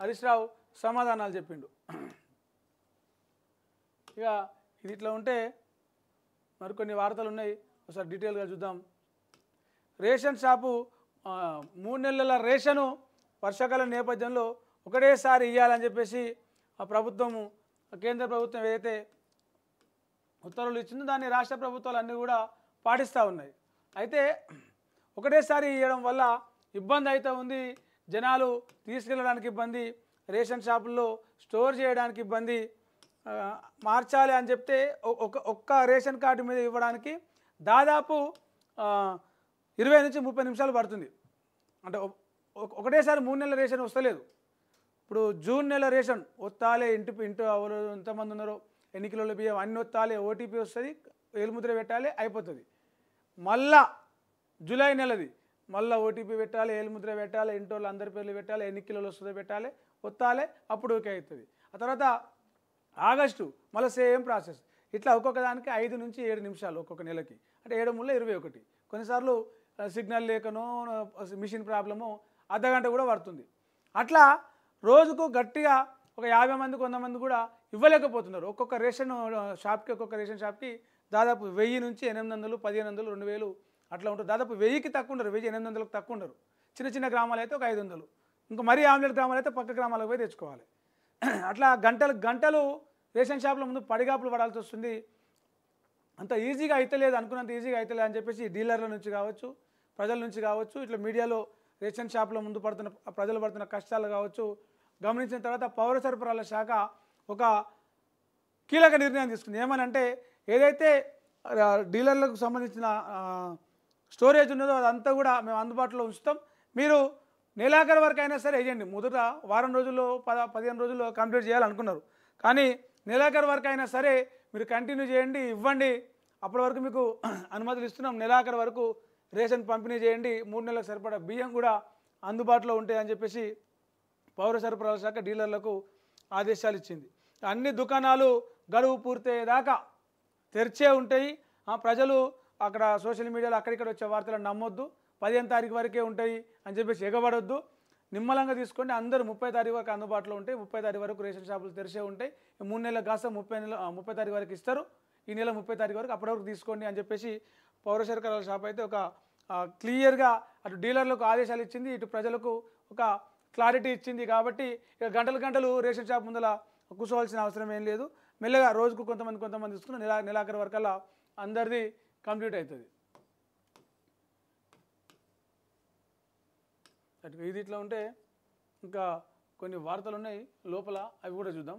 హరీష్ రావు సమాధానాలు చెప్పిండు. ఇక ఇది ఇట్లా ఉంటే మరికొన్ని వార్తలు ఉన్నాయి, ఒకసారి డీటెయిల్గా చూద్దాం. రేషన్ షాపు 3 నెలల రేషను వర్షాకాలం నేపథ్యంలో ఒకటేసారి ఇవ్వాలని చెప్పేసి ఆ ప్రభుత్వము, కేంద్ర ప్రభుత్వం ఏదైతే ఉత్తర్వులు ఇచ్చిందో దాన్ని రాష్ట్ర ప్రభుత్వాలు అన్నీ కూడా పాటిస్తూ ఉన్నాయి. అయితే ఒకటేసారి ఇవ్వడం వల్ల ఇబ్బంది అయితే ఉంది. జనాలు తీసుకెళ్ళడానికి ఇబ్బంది, రేషన్ షాపుల్లో స్టోర్ చేయడానికి ఇబ్బంది. మార్చాలి అని చెప్తే ఒక్క రేషన్ కార్డు మీద ఇవ్వడానికి దాదాపు 20 నుంచి 30 నిమిషాలు పడుతుంది. అంటే ఒకటేసారి 3 నెలల రేషన్ వస్తలేదు. ఇప్పుడు జూన్ నెల రేషన్ వస్తాలే, ఇంటి ఎంతమంది ఉన్నారో, ఎన్ని కిలోల బియ్యం అన్ని వస్తాలే, ఓటీపీ వస్తుంది, ఏలుముద్ర పెట్టాలి, అయిపోతుంది. మళ్ళా జూలై నెలది మళ్ళీ ఓటీపీ పెట్టాలి, ఏలుముద్ర పెట్టాలి, ఇంటి వాళ్ళు అందరి పేర్లు పెట్టాలి, ఎన్ని కిలోలు వస్తుందో పెట్టాలి, వస్తాలే, అప్పుడు ఓకే అవుతుంది. ఆ తర్వాత ఆగస్టు మళ్ళీ సేమ్ ప్రాసెస్. ఇట్లా ఒక్కొక్క దానికి 5 నుంచి 7 నిమిషాలు ఒక్కొక్క నెలకి, అంటే 7 ముళ్ళ 21. కొన్నిసార్లు సిగ్నల్ లేకనో మిషన్ ప్రాబ్లము అర్ధగంట కూడా పడుతుంది. అట్లా రోజుకు గట్టిగా ఒక 50 మంది 100 మంది కూడా ఇవ్వలేకపోతున్నారు. ఒక్కొక్క రేషన్ షాప్కి దాదాపు 1000 నుంచి 800, 1500, 2000 అట్లా ఉంటుంది. దాదాపు 1000కి తక్కువ ఉండరు, 1800కి తక్కువ ఉండరు. చిన్న చిన్న గ్రామాలు అయితే ఒక 500, ఇంకా మరీ ఆమ్లెట్ గ్రామాలు అయితే పక్క గ్రామాలకు పోయి తెచ్చుకోవాలి. అట్లా గంటలు రేషన్ షాపుల ముందు పడిగాపులు పడాల్సి వస్తుంది. అంత ఈజీగా అయితే లేదు, అనుకున్నంత ఈజీగా అయితే లేదు అని చెప్పేసి డీలర్ల నుంచి కావచ్చు, ప్రజల నుంచి కావచ్చు, ఇట్లా మీడియాలో రేషన్ షాపుల ముందు ప్రజలు పడుతున్న కష్టాలు కావచ్చు గమనించిన తర్వాత పౌర సరఫరాల శాఖ ఒక కీలక నిర్ణయం తీసుకుంది. ఏమనంటే ఏదైతే డీలర్లకు సంబంధించిన స్టోరేజ్ ఉన్నదో అదంతా కూడా మేము అందుబాటులో ఉంచుతాం, మీరు నెలాఖరు వరకు అయినా సరే వేయండి. మొదట వారం రోజుల్లో 15 రోజుల్లో కంప్లీట్ చేయాలనుకున్నారు, కానీ నెలాఖరు వరకు అయినా సరే మీరు కంటిన్యూ చేయండి, ఇవ్వండి, అప్పటి వరకు మీకు అనుమతులు ఇస్తున్నాం, నెలాఖరు వరకు రేషన్ పంపిణీ చేయండి, 3 నెలలకు సరిపడా బియ్యం కూడా అందుబాటులో ఉంటాయని చెప్పేసి పౌర సరఫరాల శాఖ డీలర్లకు ఆదేశాలు ఇచ్చింది. అన్ని దుకాణాలు గడువు పూర్తయ్యేదాకా తెరిచే ఉంటాయి. ప్రజలు అక్కడ సోషల్ మీడియాలో అక్కడిక్కడ వచ్చే వార్తలను నమ్మొద్దు, 15 తారీఖు వరకే ఉంటాయి అని చెప్పేసి ఎగబడొద్దు, నిమ్మలంగా తీసుకోండి. అందరూ 30 తారీఖు వరకు అందుబాటులో ఉంటాయి, 30 తారీఖు వరకు రేషన్ షాపులు తెరిచే ఉంటాయి. 3 నెలల కాస్త 30 తారీఖు వరకు ఇస్తారు, ఈ నెల 30 తారీఖు వరకు అప్పటి వరకు తీసుకోండి అని చెప్పేసి పౌర సరఫరాల షాప్ అయితే ఒక క్లియర్గా అటు డీలర్లకు ఆదేశాలు ఇచ్చింది, ఇటు ప్రజలకు ఒక క్లారిటీ ఇచ్చింది. కాబట్టి ఇక గంటలు రేషన్ షాప్ ముందల కూర్చోవాల్సిన అవసరం ఏం లేదు. మెల్లగా రోజుకు కొంతమంది తీసుకుని నెలాఖరు వరకల్లా అందరిది కంప్లీట్ అవుతుంది. ఇది ఇట్లా ఉంటే ఇంకా కొన్ని వార్తలు ఉన్నాయి లోపల, అవి కూడా చూద్దాం.